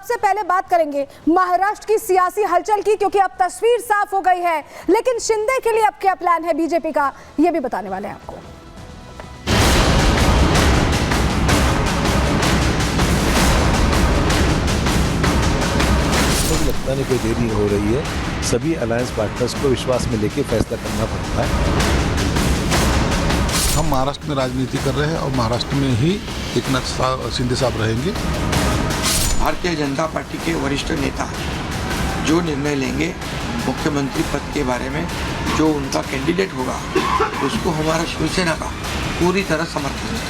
सबसे पहले बात करेंगे महाराष्ट्र की सियासी हलचल की, क्योंकि अब तस्वीर साफ हो गई है। लेकिन शिंदे के लिए अब क्या प्लान है बीजेपी का, ये भी बताने वाले हैं आपको। लगता नहीं कोई देरी हो रही है, सभी अलायंस पार्टनर्स को विश्वास में लेके फैसला करना पड़ता है। हम महाराष्ट्र में राजनीति कर रहे हैं और महाराष्ट्र में ही एकनाथ शिंदे साहब रहेंगे। भारतीय जनता पार्टी के वरिष्ठ नेता जो निर्णय लेंगे मुख्यमंत्री पद के बारे में, जो उनका कैंडिडेट होगा, उसको हमारा शिवसेना का पूरी तरह समर्थन है।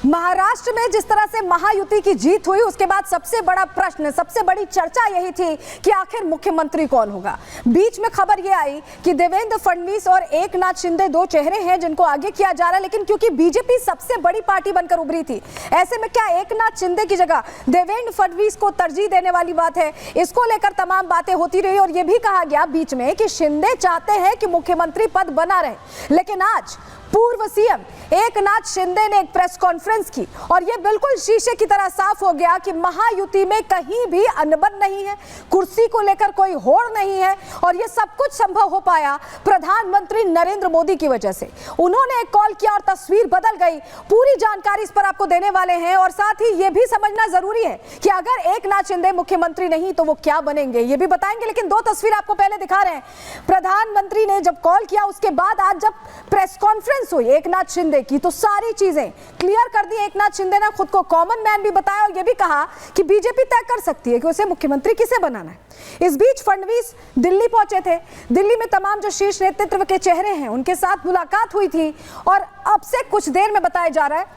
महाराष्ट्र में जिस तरह से महायुति की जीत हुई, उसके बाद सबसे बड़ा प्रश्न, सबसे बड़ी चर्चा यही थी कि आखिर मुख्यमंत्री कौन होगा। बीच में खबर यह आई कि देवेंद्र फडणवीस और एकनाथ शिंदे दो चेहरे हैं जिनको आगे किया जा रहा है, लेकिन क्योंकि बीजेपी सबसे बड़ी पार्टी बनकर उभरी थी, ऐसे में क्या एकनाथ शिंदे की जगह देवेंद्र फडणवीस को तरजीह देने वाली बात है। इसको लेकर तमाम बातें होती रही और यह भी कहा गया बीच में कि शिंदे चाहते हैं कि मुख्यमंत्री पद बना रहे। लेकिन आज पूर्व सीएम एकनाथ शिंदे ने एक प्रेस कॉन्फ्रेंस की और यह बिल्कुल शीशे की तरह साफ हो गया कि महायुति में कहीं भी अनबन नहीं है, कुर्सी को लेकर कोई होड़ नहीं है और यह सब कुछ संभव हो पाया प्रधानमंत्री नरेंद्र मोदी की वजह से। उन्होंने एक कॉल किया और तस्वीर बदल गई। पूरी जानकारी इस पर आपको देने वाले हैं और साथ ही यह भी समझना जरूरी है कि अगर एकनाथ शिंदे मुख्यमंत्री नहीं तो वो क्या बनेंगे, ये भी बताएंगे। लेकिन दो तस्वीर आपको पहले दिखा रहे हैं। प्रधानमंत्री ने जब कॉल किया उसके बाद आज जब प्रेस कॉन्फ्रेंस हुई एकनाथ शिंदे की, तो सारी चीजें क्लियर कर दी। एकनाथ शिंदे ने खुद को कॉमन मैन भी बताया और यह भी कहा कि बीजेपी तय कर सकती है कि उसे मुख्यमंत्री किसे बनाना है। इस बीच फडणवीस दिल्ली पहुंचे थे। दिल्ली में तमाम जो शीर्ष नेतृत्व के चेहरे हैं उनके साथ मुलाकात हुई थी और अब से कुछ देर में बताया जा रहा है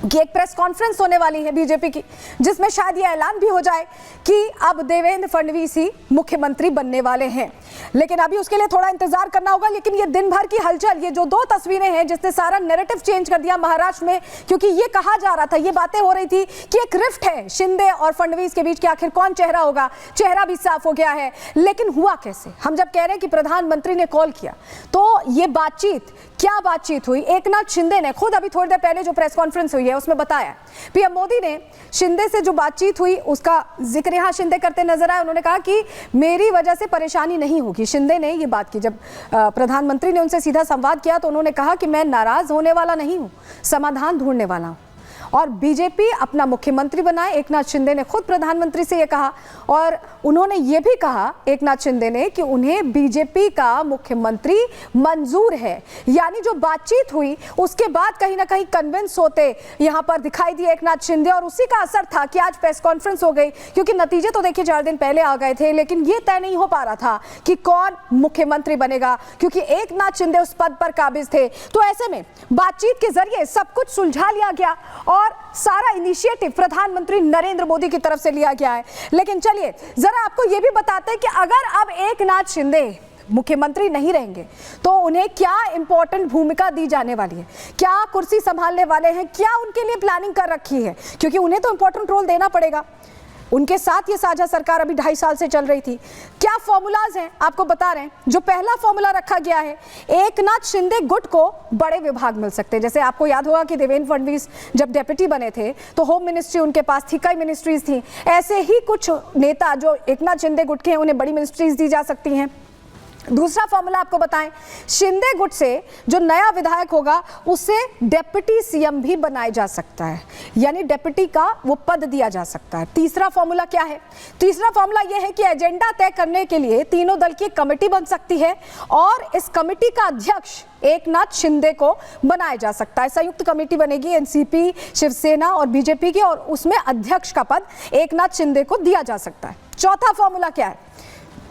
कि एक प्रेस कॉन्फ्रेंस होने वाली है बीजेपी की, जिसमें शायद यह ऐलान भी हो जाए कि अब देवेंद्र फडणवीस ही मुख्यमंत्री बनने वाले हैं। लेकिन अभी उसके लिए थोड़ा इंतजार करना होगा। लेकिन ये दिन भर की हलचल, ये जो दो तस्वीरें हैं जिसने सारा नैरेटिव चेंज कर दिया महाराष्ट्र में, क्योंकि ये कहा जा रहा था, ये बातें हो रही थी कि एक रिफ्ट है शिंदे और फडणवीस के बीच कि आखिर कौन चेहरा होगा। चेहरा भी साफ हो गया है, लेकिन हुआ कैसे? हम जब कह रहे हैं कि प्रधानमंत्री ने कॉल किया, तो ये बातचीत, क्या बातचीत हुई? एकनाथ शिंदे ने खुद अभी थोड़ी देर पहले जो प्रेस कॉन्फ्रेंस हुई है उसमें बताया, पीएम मोदी ने शिंदे से जो बातचीत हुई उसका जिक्र यहां शिंदे करते नजर आए। उन्होंने कहा कि मेरी वजह से परेशानी नहीं होगी। शिंदे ने ये बात की जब प्रधानमंत्री ने उनसे सीधा संवाद किया, तो उन्होंने कहा कि मैं नाराज होने वाला नहीं हूं, समाधान ढूंढने वाला हूं और बीजेपी अपना मुख्यमंत्री बनाए। एकनाथ शिंदे ने खुद प्रधानमंत्री से यह कहा और उन्होंने यह भी कहा एकनाथ शिंदे ने कि उन्हें बीजेपी का मुख्यमंत्री मंजूर है। यानी जो बातचीत हुई उसके बाद कहीं ना कहीं कन्विंस होते यहां पर दिखाई दिए एकनाथ शिंदे और उसी का असर था कि आज प्रेस कॉन्फ्रेंस हो गई। क्योंकि नतीजे तो देखिए 4 दिन पहले आ गए थे, लेकिन यह तय नहीं हो पा रहा था कि कौन मुख्यमंत्री बनेगा, क्योंकि एकनाथ शिंदे उस पद पर काबिज थे। तो ऐसे में बातचीत के जरिए सब कुछ सुलझा लिया गया और सारा इनिशिएटिव प्रधानमंत्री नरेंद्र मोदी की तरफ से लिया गया है। लेकिन चलिए जरा आपको यह भी बताते हैं कि अगर अब एकनाथ शिंदे मुख्यमंत्री नहीं रहेंगे तो उन्हें क्या इंपॉर्टेंट भूमिका दी जाने वाली है, क्या कुर्सी संभालने वाले हैं, क्या उनके लिए प्लानिंग कर रखी है, क्योंकि उन्हें तो इंपॉर्टेंट रोल देना पड़ेगा। उनके साथ ये साझा सरकार अभी 2.5 साल से चल रही थी। क्या फॉर्मूलाज हैं आपको बता रहे हैं। जो पहला फॉर्मूला रखा गया है, एकनाथ शिंदे गुट को बड़े विभाग मिल सकते हैं। जैसे आपको याद होगा कि देवेंद्र फडणवीस जब डेप्यूटी बने थे तो होम मिनिस्ट्री उनके पास थी, कई मिनिस्ट्रीज थी। ऐसे ही कुछ नेता जो एकनाथ शिंदे गुट के हैं उन्हें बड़ी मिनिस्ट्रीज दी जा सकती हैं। दूसरा फॉर्मूला आपको बताएं, शिंदे गुट से जो नया विधायक होगा उसे डेप्यूटी सीएम भी बनाया जा सकता है, यानी डेप्यूटी का वो पद दिया जा सकता है। तीसरा फॉर्मूला क्या है? तीसरा फॉर्मूला यह है कि एजेंडा तय करने के लिए तीनों दल की कमेटी बन सकती है और इस कमेटी का अध्यक्ष एकनाथ शिंदे को बनाया जा सकता है। संयुक्त कमेटी बनेगी एनसीपी, शिवसेना और बीजेपी की और उसमें अध्यक्ष का पद एकनाथ शिंदे को दिया जा सकता है। चौथा फॉर्मूला क्या है?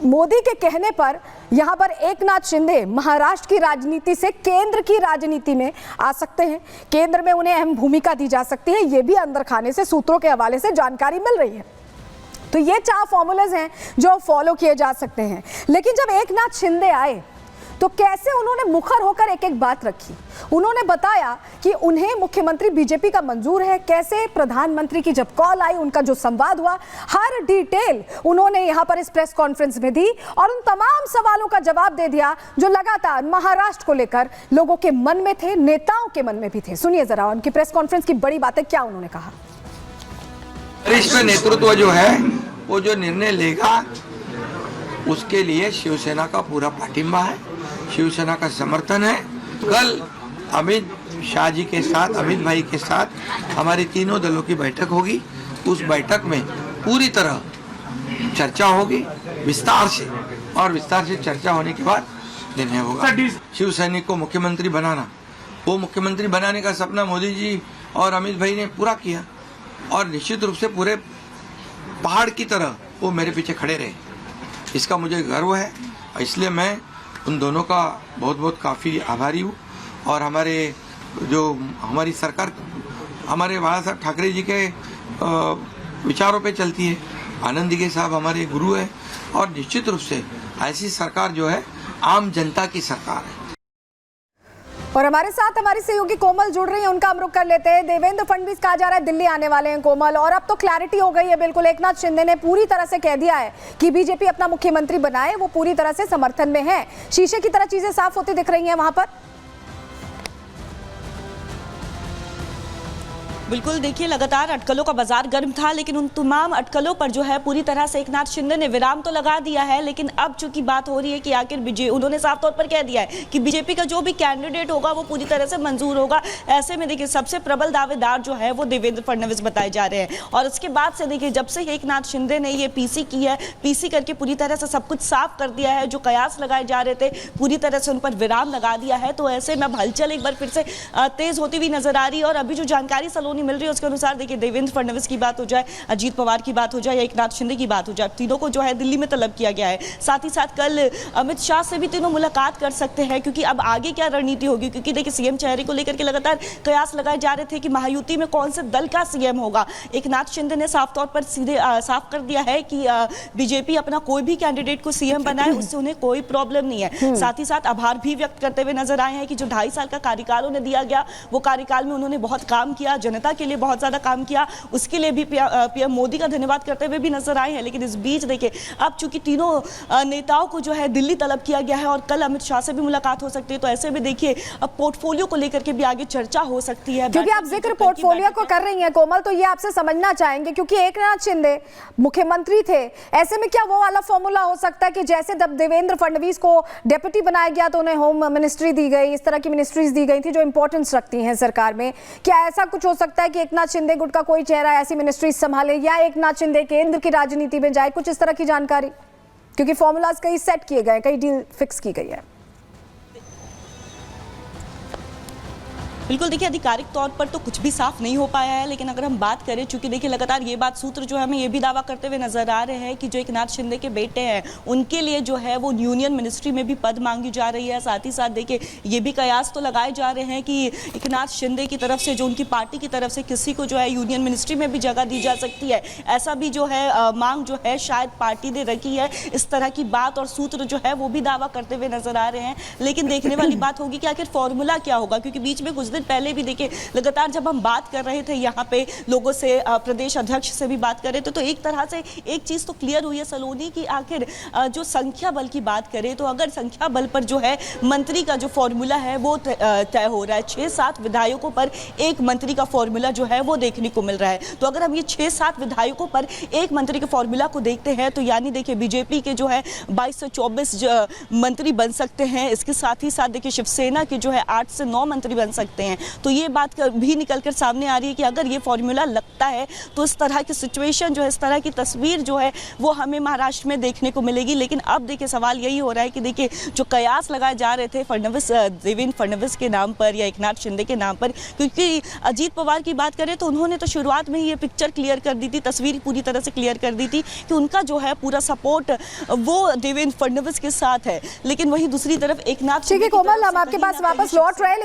मोदी के कहने पर यहां पर एकनाथ शिंदे महाराष्ट्र की राजनीति से केंद्र की राजनीति में आ सकते हैं। केंद्र में उन्हें अहम भूमिका दी जा सकती है, यह भी अंदर खाने से सूत्रों के हवाले से जानकारी मिल रही है। तो ये 4 फॉर्मूलेज हैं जो फॉलो किए जा सकते हैं। लेकिन जब एकनाथ शिंदे आए तो कैसे उन्होंने मुखर होकर एक एक बात रखी। उन्होंने बताया कि उन्हें मुख्यमंत्री बीजेपी का मंजूर है, कैसे प्रधानमंत्री की जब कॉल आई, उनका जो संवाद हुआ, हर डिटेल उन्होंने यहां पर इस प्रेस कॉन्फ्रेंस में दी और उन तमाम सवालों का जवाब दे दिया जो लगातार महाराष्ट्र को लेकर लोगों के मन में थे, नेताओं के मन में भी थे। सुनिए जरा उनकी प्रेस कॉन्फ्रेंस की बड़ी बातें क्या उन्होंने कहा। वरिष्ठ नेतृत्व जो है वो जो निर्णय लेगा उसके लिए शिवसेना का पूरा पाठिंबा है, शिवसेना का समर्थन है। कल अमित शाह जी के साथ, अमित भाई के साथ हमारे तीनों दलों की बैठक होगी। उस बैठक में पूरी तरह चर्चा होगी विस्तार से, और विस्तार से चर्चा होने के बाद निर्णय होगा। शिव सैनिक को मुख्यमंत्री बनाना, वो मुख्यमंत्री बनाने का सपना मोदी जी और अमित भाई ने पूरा किया, और निश्चित रूप से पूरे पहाड़ की तरह वो मेरे पीछे खड़े रहे। इसका मुझे गर्व है, इसलिए मैं उन दोनों का बहुत बहुत काफ़ी आभारी हूँ। और हमारी सरकार हमारे बाला साहब ठाकरे जी के विचारों पे चलती है। आनंद दिघे साहब हमारे गुरु है, और निश्चित रूप से ऐसी सरकार जो है आम जनता की सरकार है। और हमारे साथ हमारी सहयोगी कोमल जुड़ रही है, उनका हम रुख कर लेते हैं। देवेंद्र फडणवीस कहा जा रहा है दिल्ली आने वाले हैं कोमल, और अब तो क्लैरिटी हो गई है बिल्कुल। एकनाथ शिंदे ने पूरी तरह से कह दिया है कि बीजेपी अपना मुख्यमंत्री बनाए, वो पूरी तरह से समर्थन में है। शीशे की तरह चीजें साफ होती दिख रही हैं वहां पर। बिल्कुल, देखिए लगातार अटकलों का बाजार गर्म था, लेकिन उन तमाम अटकलों पर जो है पूरी तरह से एकनाथ शिंदे ने विराम तो लगा दिया है। लेकिन अब चूंकि बात हो रही है कि आखिर उन्होंने साफ तौर पर कह दिया है कि बीजेपी का जो भी कैंडिडेट होगा वो पूरी तरह से मंजूर होगा। ऐसे में देखिए सबसे प्रबल दावेदार जो है वो देवेंद्र फडणवीस बताए जा रहे हैं। और उसके बाद से देखिए जब से एकनाथ शिंदे ने ये पीसी की है, पीसी करके पूरी तरह से सब कुछ साफ कर दिया है, जो कयास लगाए जा रहे थे पूरी तरह से उन पर विराम लगा दिया है। तो ऐसे में अब हलचल एक बार फिर से तेज होती हुई नजर आ रही है। और अभी जो जानकारी सलोनी मिल रही है उसके अनुसार देखिए देवेंद्र फडणवीस की बात हो जाए, अजीत पवार की बात हो जाए या एकनाथ शिंदे की बात हो जाए, तीनों को जो है दिल्ली में तलब किया गया है। साथ ही साथ कल अमित शाह से भी तीनों मुलाकात कर सकते हैं, क्योंकि अब आगे क्या रणनीति होगी। क्योंकि देखिए सीएम चेहरे को लेकर के लगातार कयास लगाए जा रहे थे कि महायुति में कौन से दल का सीएम होगा। एकनाथ शिंदे ने साफ तौर पर सीधे साफ कर दिया है कि बीजेपी अपना कोई भी कैंडिडेट को सीएम बनाए, उससे उन्हें कोई प्रॉब्लम नहीं है। साथ ही साथ आभार भी व्यक्त करते हुए नजर आए हैं कि जो 2.5 साल का कार्यकाल उन्हें दिया गया, वो कार्यकाल में उन्होंने बहुत काम किया, जनता के लिए बहुत ज्यादा काम किया, उसके लिए भी पीएम मोदी का धन्यवाद करते हुए भी नजर आए हैं। लेकिन इस बीच देखिए अब चूंकि तीनों नेताओं को जो है दिल्ली तलब किया गया है और कल अमित शाह से भी मुलाकात हो सकती है, तो ऐसे में देखिए अब पोर्टफोलियो को लेकर के भी आगे चर्चा हो सकती है। क्योंकि आप जिक्र पोर्टफोलियो को कर रही हैं कोमल, तो ये आपसे समझना चाहेंगे, क्योंकि एकनाथ शिंदे मुख्यमंत्री थे, ऐसे में क्या वो वाला फॉर्मूला हो सकता है कि जैसे जब देवेंद्र फडणवीस को डेप्यूटी बनाया गया तो उन्हें होम मिनिस्ट्री दी गई, इस तरह की मिनिस्ट्रीज दी गई थी जो इंपॉर्टेंस रखती हैं सरकार में, क्या ऐसा कुछ हो सकता है कि एकनाथ शिंदे गुट का कोई चेहरा ऐसी मिनिस्ट्री संभाले या एकनाथ शिंदे केंद्र की राजनीति में जाए, कुछ इस तरह की जानकारी? क्योंकि फॉर्मूलाज कई सेट किए गए, कई डील फिक्स की गई है। बिल्कुल, देखिए आधिकारिक तौर पर तो कुछ भी साफ नहीं हो पाया है, लेकिन अगर हम बात करें, चूंकि देखिए लगातार ये बात सूत्र जो है हमें ये भी दावा करते हुए नजर आ रहे हैं कि जो एकनाथ शिंदे के बेटे हैं उनके लिए जो है वो यूनियन मिनिस्ट्री में भी पद मांगी जा रही है। साथ ही साथ देखिए ये भी कयास तो लगाए जा रहे हैं कि एकनाथ शिंदे की तरफ से, जो उनकी पार्टी की तरफ से किसी को जो है यूनियन मिनिस्ट्री में भी जगह दी जा सकती है। ऐसा भी जो है मांग जो है शायद पार्टी ने रखी है। इस तरह की बात और सूत्र जो है वो भी दावा करते हुए नजर आ रहे हैं। लेकिन देखने वाली बात होगी कि आखिर फॉर्मूला क्या होगा, क्योंकि बीच में कुछ दिन पहले भी देखिए लगातार जब हम बात कर रहे थे यहाँ पे लोगों से, प्रदेश अध्यक्ष से भी बात कर रहे थे, तो एक तरह से एक चीज तो क्लियर हुई है सलोनी की आखिर जो संख्या बल की बात करें तो अगर संख्या बल पर जो है मंत्री का जो फॉर्मूला है वो तय हो रहा है। 6-7 विधायकों पर एक मंत्री का फॉर्मूला जो है वो देखने को मिल रहा है। तो अगर हम ये 6-7 विधायकों पर एक मंत्री के फॉर्मूला को देखते हैं तो यानी देखिए बीजेपी के जो है 22 से 24 मंत्री बन सकते हैं। इसके साथ ही साथ देखिए शिवसेना के जो है 8 से 9 मंत्री बन सकते हैं। तो ये बात भी निकलकर सामने आ रही है कि अगर ये फॉर्मूला लगता है तो इस तरह की सिचुएशन जो है, इस तरह की तस्वीर जो है वो हमें महाराष्ट्र में देखने को मिलेगी। लेकिन अब देखिए सवाल यही हो रहा है कि देखिए जो कयास लगाए जा रहे थे देवेंद्र फडणवीस के नाम पर या एकनाथ शिंदे के नाम पर, क्योंकि अजीत पवार की बात करें तो उन्होंने तो शुरुआत में ही ये पिक्चर क्लियर कर दी थी, तस्वीर पूरी तरह से क्लियर कर दी थी कि उनका जो है पूरा सपोर्ट वो देवेंद्र फडणवीस के साथ है। लेकिन वहीं दूसरी तरफ एकनाथ ठीक है कोमल, हम आपके पास वापस लौट रहे हैं।